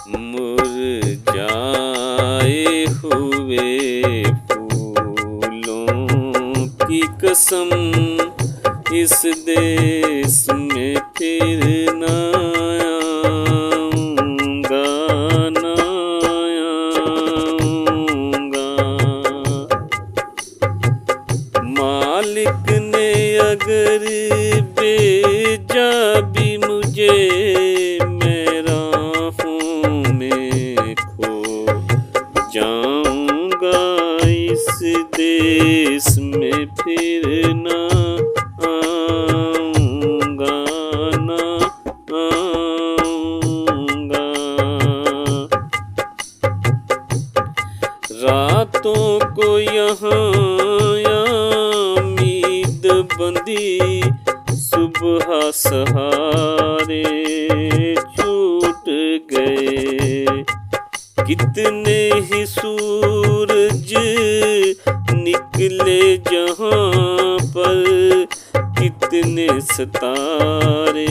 मुरझाए हुए फूलों की कसम, इस देश में फिर न आऊंगा, न आऊंगा। मालिक ने अगर भेजा भी मुझे, मैं राहों में खो जाऊंगा, इस देश में फिर न आऊंगा, न आऊंगा। रातों को यहाँ उम्मीद बंदी, सुबह सहारे छूट गए। कितने ही सूरज निकले जहाँ पर, कितने सितारे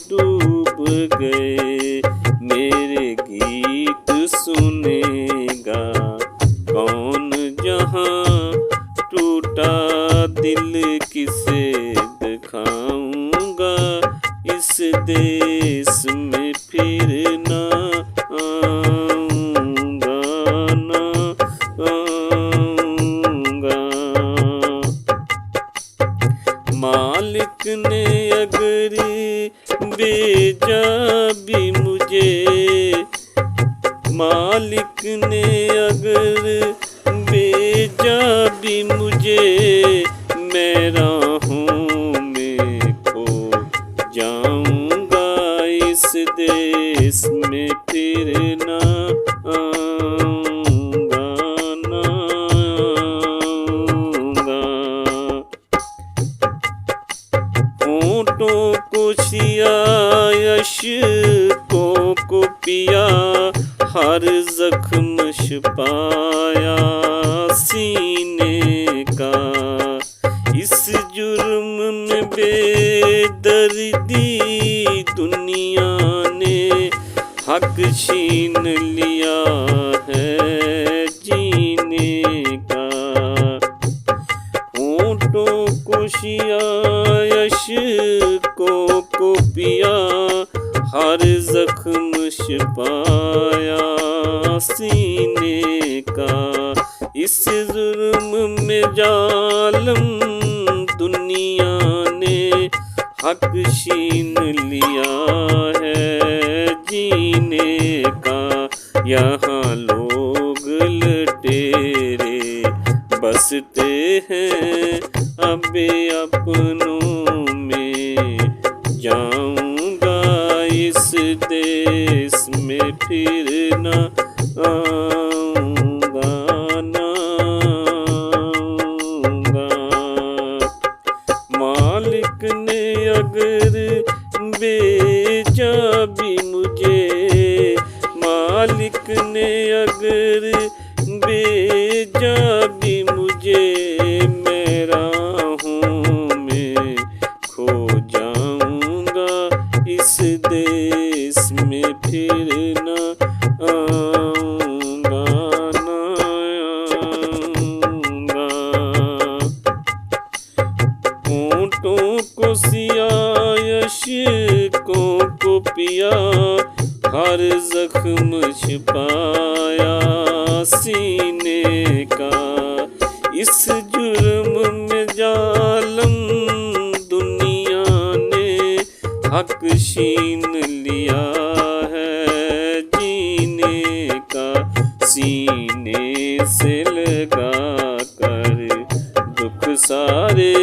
डूब गए। मेरे गीत सुनेगा कौन जहाँ, टूटा दिल किसे दिखाऊंगा, इस देश में फिर न आऊंगा, न आऊंगा। मालिक ने अगर भेजा भी मुझे, मालिक ने अगर भेजा भी मुझे, मैं राहों में खो जाऊंगा, इस देश में फिर न आऊंगा, न आऊंगा। होठों को सिया, अश्कों को पिया, हर जख्म छुपाया सीने का। इस जुर्म में बेदर्दी दुनिया ने हक छीन लिया है जीने का। होठों को सिया, अश्कों को पिया, हर जख्म छुपाया सीने का। इस जुर्म में जालिम दुनिया ने हक छीन लिया है जीने का। यहाँ लोग लुटेरे बसते हैं, अबे अपनों में जाऊंगा, इस देश में फिर न आऊंगा, न आऊंगा। मालिक ने अगर भेजा भी मुझे, मालिक ने अगर भेजा भी मुझे, मैं राहों में खो जाऊंगा, इस देश में फिर न आऊंगा, न आऊंगा। होठों को सिया, अश्कों को पिया, हर जख्म छुपाया सीने का। इस जुर्म में जालिम दुनिया ने हक छीन लिया है जीने का। सीने से लगा कर दुख सारे